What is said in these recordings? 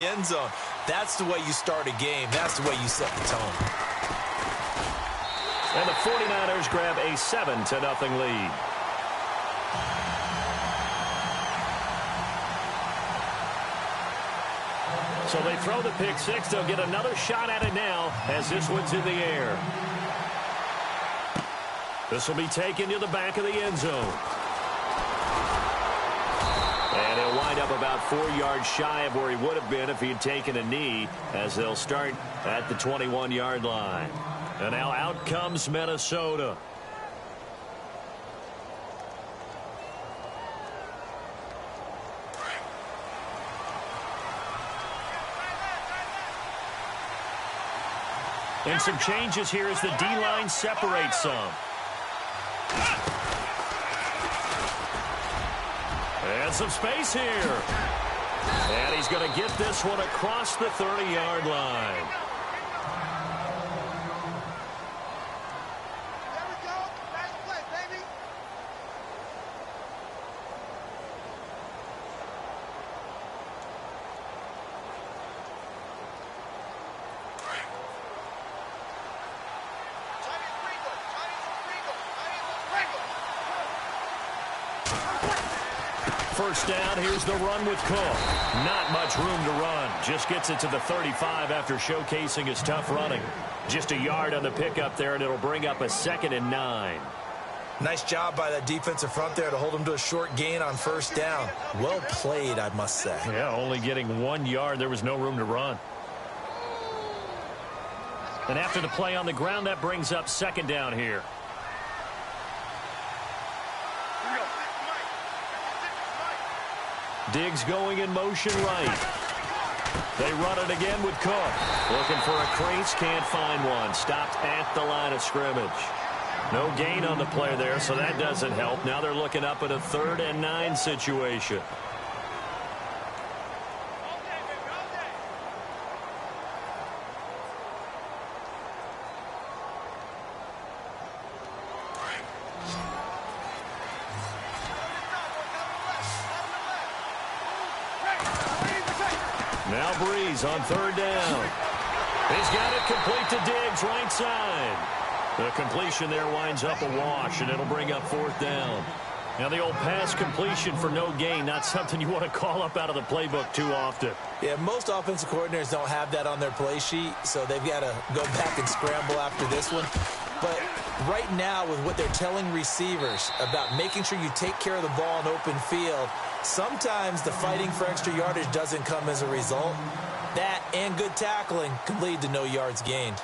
End zone. That's the way you start a game. That's the way you set the tone. And the 49ers grab a 7-0 lead. So they throw the pick six. They'll get another shot at it now as this one's in the air. This will be taken to the back of the end zone. And he'll wind up about 4 yards shy of where he would have been if he had taken a knee, as they'll start at the 21-yard line. And now out comes Minnesota. And some changes here as the D-line separates some. And some space here. And he's going to get this one across the 30-yard line. There we go. Nice play, baby. First down, here's the run with Cook. Not much room to run. Just gets it to the 35 after showcasing his tough running. Just a yard on the pickup there, and it'll bring up a 2nd and 9. Nice job by that defensive front there to hold him to a short gain on first down. Well played, I must say. Yeah, only getting 1 yard. There was no room to run. And after the play on the ground, that brings up 2nd down here. Diggs going in motion right. They run it again with Cook. Looking for a crease, can't find one. Stopped at the line of scrimmage. No gain on the play there, so that doesn't help. Now they're looking up at a 3rd and 9 situation. Now Breeze on 3rd down. He's got it complete to Diggs, right side. The completion there winds up a wash, and it'll bring up 4th down. Now the old pass completion for no gain, not something you want to call up out of the playbook too often. Yeah, most offensive coordinators don't have that on their play sheet, so they've got to go back and scramble after this one. But right now, with what they're telling receivers about making sure you take care of the ball in open field, sometimes the fighting for extra yardage doesn't come as a result. That and good tackling can lead to no yards gained.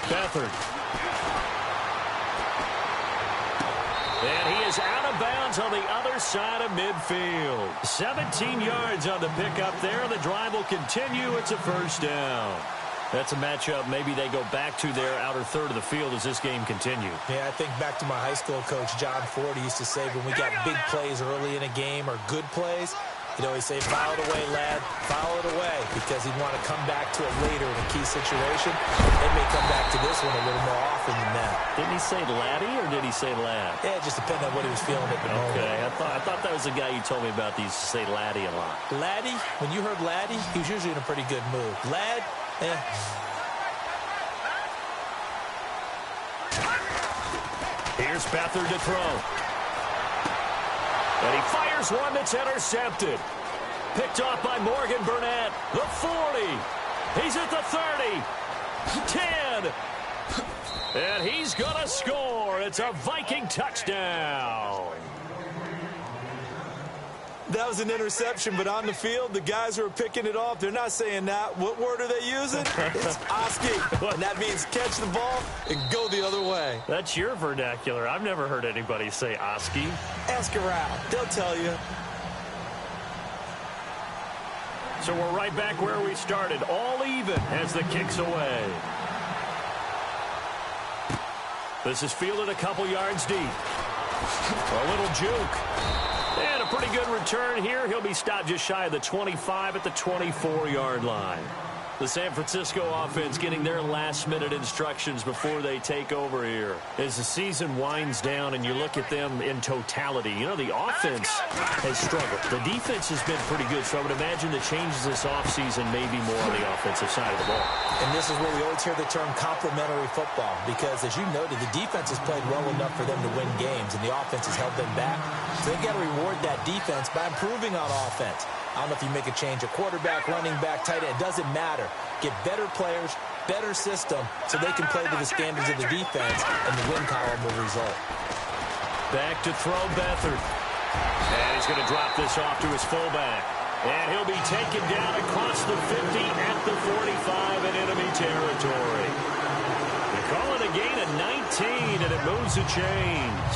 Beathard. And he is out of bounds on the other side of midfield. 17 yards on the pickup there. The drive will continue. It's a 1st down. That's a matchup maybe they go back to their outer 3rd of the field as this game continues. Yeah, I think back to my high school coach, John Ford. He used to say when we got big plays early in a game or good plays, he'd always say, foul it away, lad, foul it away, because he'd want to come back to it later in a key situation. They may come back to this one a little more often than that. Didn't he say laddie or did he say lad? Yeah, it just depended on what he was feeling at the moment. Okay, I thought that was the guy you told me about. These say laddie a lot. Laddie, when you heard laddie, he was usually in a pretty good mood. Lad, Here's Beathard to throw. And he fires one that's intercepted. Picked off by Morgan Burnett. The 40. He's at the 30. 10. And he's going to score. It's a Viking touchdown. that was an interception, but on the field, the guys who are picking it off, they're not saying that. What word are they using? It's Oski, and that means catch the ball and go the other way. That's your vernacular. I've never heard anybody say Oski. Ask around. They'll tell you. So we're right back where we started, all even as the kick's away. This is fielded a couple yards deep. A little juke. And a pretty good return here. He'll be stopped just shy of the 25 at the 24-yard line. The San Francisco offense getting their last-minute instructions before they take over here. As the season winds down and you look at them in totality, you know, the offense has struggled. The defense has been pretty good, so I would imagine the changes this offseason may be more on the offensive side of the ball. And this is where we always hear the term complementary football because, as you noted, the defense has played well enough for them to win games, and the offense has held them back. So they've got to reward that defense by improving on offense. I don't know if you make a change at quarterback, running back, tight end. It doesn't matter. Get better players, better system, so they can play to the standards of the defense, and the win column will result. Back to throw Beathard. And he's going to drop this off to his fullback. And he'll be taken down across the 50 at the 45 in enemy territory. They call it a gain of 19, and it moves the chains.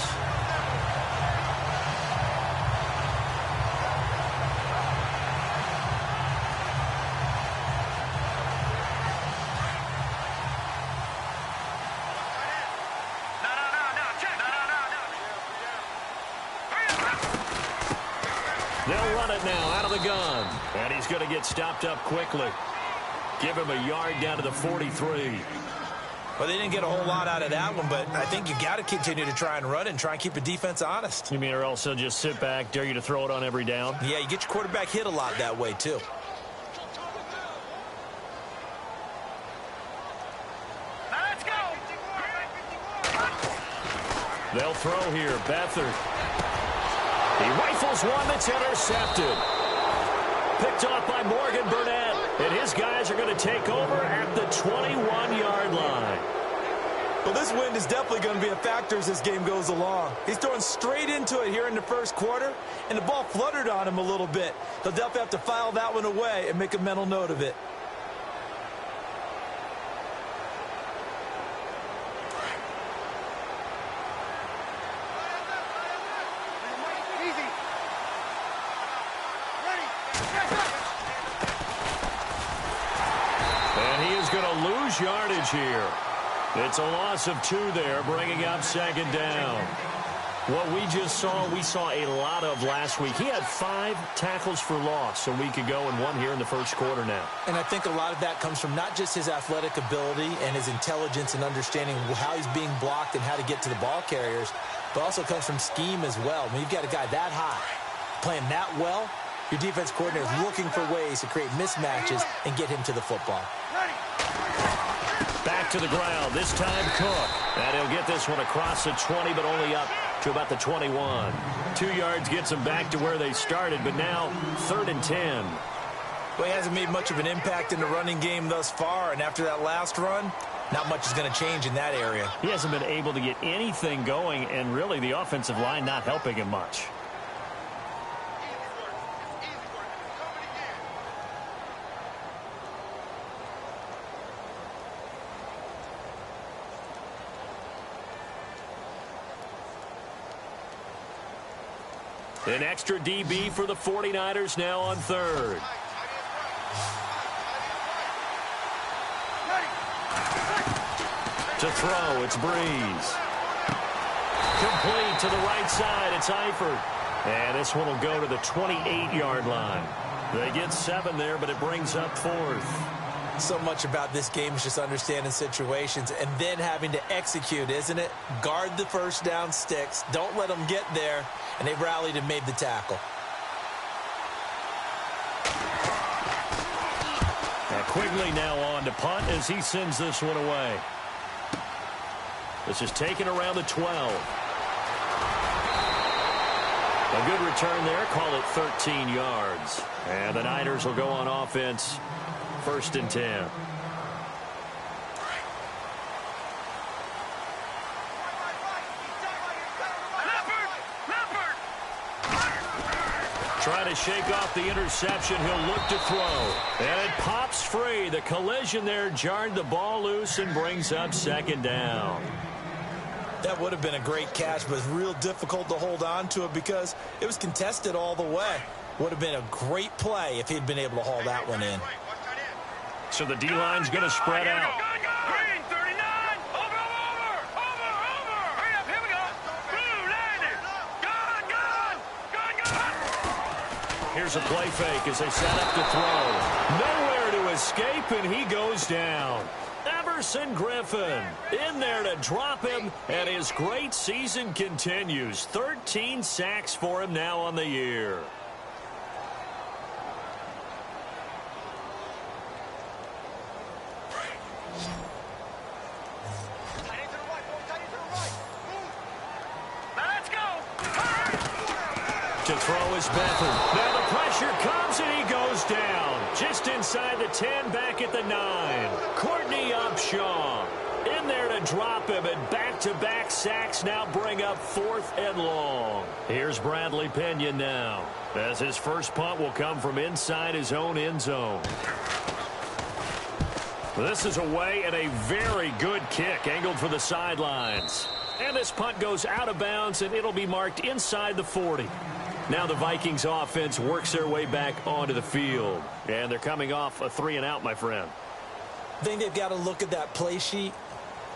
They'll run it now out of the gun. And he's going to get stopped up quickly. Give him a yard down to the 43. Well, they didn't get a whole lot out of that one, but I think you got to continue to try and run it and try and keep the defense honest. You mean or else they'll just sit back, dare you to throw it on every down? Yeah, you get your quarterback hit a lot that way, too. Let's go. They'll throw here. Beathard. He rifles one that's intercepted. Picked off by Morgan Burnett. And his guys are going to take over at the 21-yard line. Well, this wind is definitely going to be a factor as this game goes along. He's throwing straight into it here in the first quarter, and the ball fluttered on him a little bit. He'll definitely have to file that one away and make a mental note of it. Yardage here. It's a loss of 2 there, bringing up second down. What we just saw, we saw a lot of last week. He had 5 tackles for loss a week ago and 1 here in the first quarter now. And I think a lot of that comes from not just his athletic ability and his intelligence and understanding how he's being blocked and how to get to the ball carriers, but also comes from scheme as well. When you've got a guy that high, playing that well, your defense coordinator is looking for ways to create mismatches and get him to the football. Back to the ground, this time Cook. And he'll get this one across the 20, but only up to about the 21. 2 yards gets them back to where they started, but now 3rd and 10. Well, he hasn't made much of an impact in the running game thus far, and after that last run, not much is going to change in that area. He hasn't been able to get anything going, and really the offensive line not helping him much. An extra DB for the 49ers now on 3rd. To throw, it's Breeze. Complete to the right side, it's Eifert. And this one will go to the 28-yard line. They get 7 there, but it brings up 4th. So much about this game is just understanding situations and then having to execute, isn't it? Guard the first down sticks. Don't let them get there. And they rallied and made the tackle. Now Quigley now on to punt as he sends this one away. This is taken around the 12. A good return there. Call it 13 yards. And the Niners will go on offense. 1st and 10. Trying to shake off the interception. He'll look to throw. And it pops free. The collision there jarred the ball loose and brings up 2nd down. That would have been a great catch, but it's real difficult to hold on to it because it was contested all the way. Would have been a great play if he'd been able to haul that one in. So the D-line's going to spread out. Green, 39. Over. Hurry up, here we go. Blue, landed. Gun. Here's a play fake as they set up to throw. Nowhere to escape, and he goes down. Everson Griffin in there to drop him, and his great season continues. 13 sacks for him now on the year. To throw is Beathard. Now the pressure comes and he goes down. Just inside the 10, back at the 9. Courtney Upshaw in there to drop him, and back-to-back sacks now bring up 4th and long. Here's Bradley Pena now, as his first punt will come from inside his own end zone. This is away, and a very good kick angled for the sidelines. And this punt goes out of bounds, and it'll be marked inside the 40. Now the Vikings offense works their way back onto the field. And they're coming off a 3-and-out, my friend. I think they've got to look at that play sheet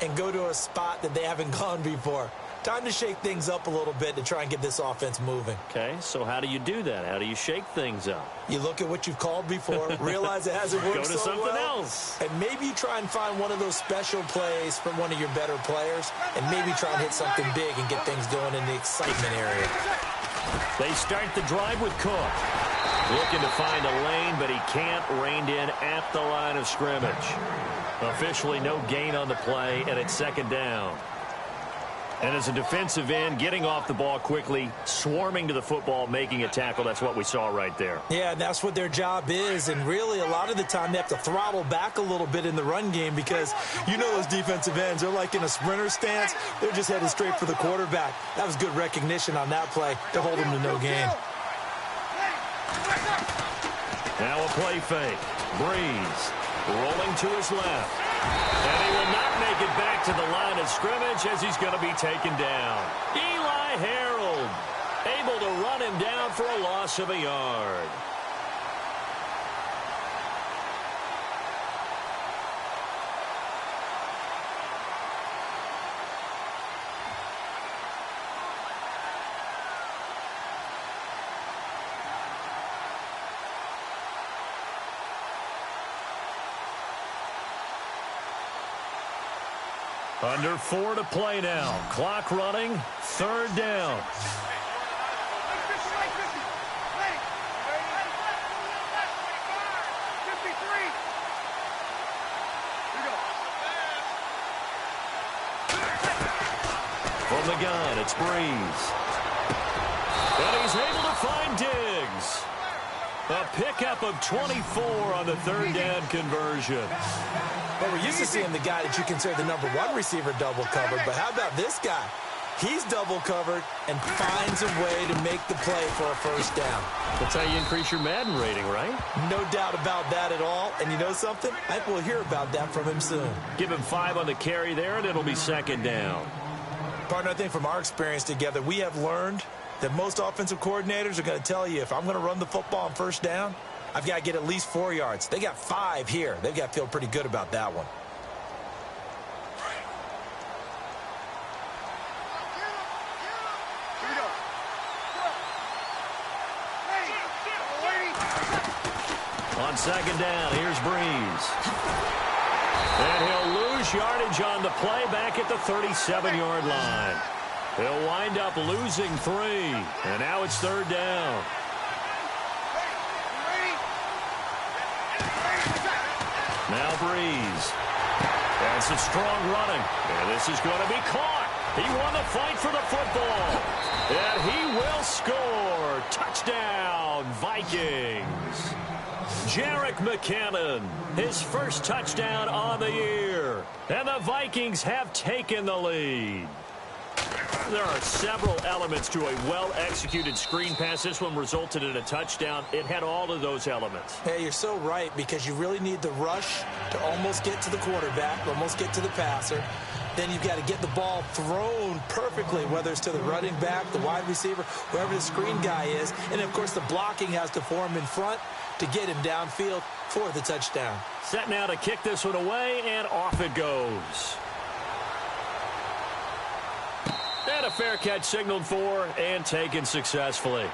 and go to a spot that they haven't gone before. Time to shake things up a little bit to try and get this offense moving. Okay, so how do you do that? How do you shake things up? You look at what you've called before, realize it hasn't worked so well. Go to something else. And maybe you try and find one of those special plays from one of your better players, and maybe try and hit something big and get things going in the excitement area. They start the drive with Cook. Looking to find a lane, but he can't. Reined in at the line of scrimmage. Officially no gain on the play, and it's 2nd down. And as a defensive end, getting off the ball quickly, swarming to the football, making a tackle, that's what we saw right there. Yeah, and that's what their job is. And really, a lot of the time, they have to throttle back a little bit in the run game because you know those defensive ends, they're like in a sprinter stance. They're just headed straight for the quarterback. That was good recognition on that play to hold them to no gain. Now a play fake. Breeze rolling to his left. And he will not make it back to the line of scrimmage as he's going to be taken down. Eli Harold able to run him down for a loss of a yard. Under 4 to play now. Clock running. 3rd down. From the gun, it's Breeze. And he's able to find Diggs. A pickup of 24 on the 3rd down conversion. Well, we're used to seeing the guy that you consider the #1 receiver double covered, but how about this guy? He's double covered and finds a way to make the play for a 1st down. That's how you increase your Madden rating, right? No doubt about that at all. And you know something? I think we'll hear about that from him soon. Give him 5 on the carry there, and it'll be 2nd down. Partner, I think from our experience together, we have learned that most offensive coordinators are going to tell you, if I'm going to run the football on 1st down, I've got to get at least 4 yards. They got 5 here. They've got to feel pretty good about that one. On 2nd down, here's Breeze. And he'll lose yardage on the play back at the 37-yard line. He'll wind up losing 3. And now it's 3rd down. Now Breeze. And some strong running. And this is going to be caught. He won the fight for the football. And he will score. Touchdown, Vikings. Jerick McKinnon, his first touchdown on the year. And the Vikings have taken the lead. There are several elements to a well-executed screen pass. This one resulted in a touchdown. It had all of those elements. Hey, you're so right, because you really need the rush to almost get to the quarterback, almost get to the passer. Then you've got to get the ball thrown perfectly, whether it's to the running back, the wide receiver, wherever the screen guy is. And, of course, the blocking has to form in front to get him downfield for the touchdown. Set now to kick this one away, and off it goes. And a fair catch signaled for and taken successfully.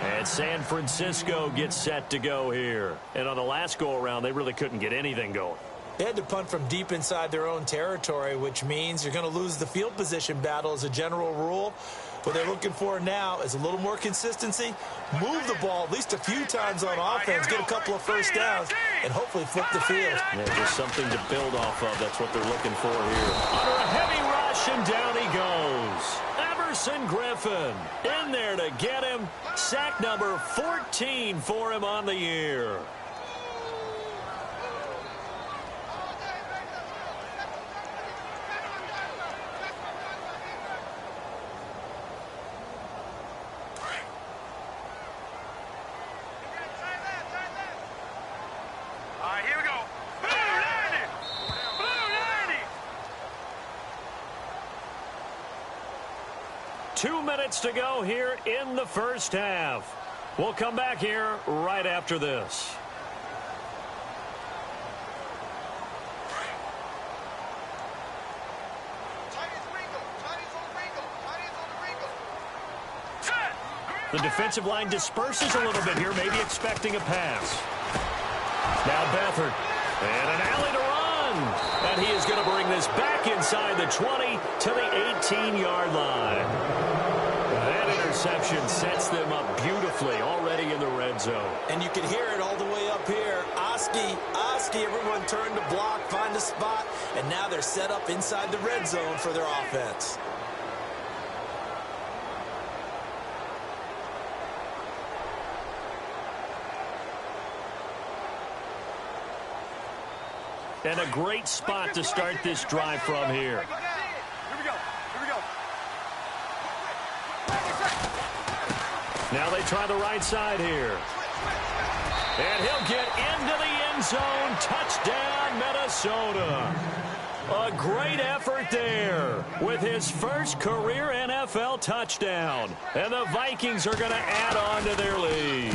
And San Francisco gets set to go here. And on the last go-around, they really couldn't get anything going. They had to punt from deep inside their own territory, which means you're going to lose the field position battle as a general rule. What they're looking for now is a little more consistency, move the ball at least a few times on offense, get a couple of first downs, and hopefully flip the field. Yeah, just something to build off of. That's what they're looking for here. Under a heavy rush, and down he goes. Everson Griffin in there to get him. Sack number 14 for him on the year. All right, here we go. Blue 90. 2 minutes to go here in the first half. We'll come back here right after this. The defensive line disperses a little bit here, maybe expecting a pass. Now Beathard, and an alley to run. And he is going to bring this back inside the 20 to the 18-yard line. That interception sets them up beautifully already in the red zone. And you can hear it all the way up here. Oski, everyone turned to block, find a spot, and now they're set up inside the red zone for their offense. And a great spot to start this drive from here. Here we go. Now they try the right side here. And he'll get into the end zone. Touchdown, Minnesota. A great effort there with his first career NFL touchdown. And the Vikings are going to add on to their lead.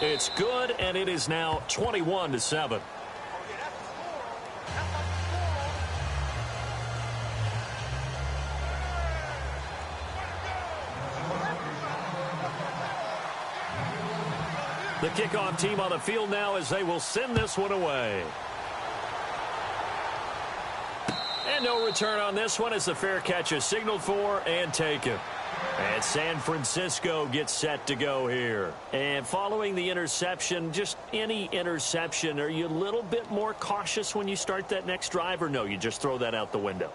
It's good, and it is now 21-7. The kickoff team on the field now as they will send this one away. And no return on this one as the fair catch is signaled for and taken. And San Francisco gets set to go here. And following the interception, just any interception, are you a little bit more cautious when you start that next drive, or no, you just throw that out the window?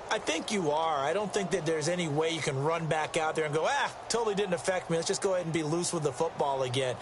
I think you are. I don't think that there's any way you can run back out there and go, totally didn't affect me. Let's just go ahead and be loose with the football again.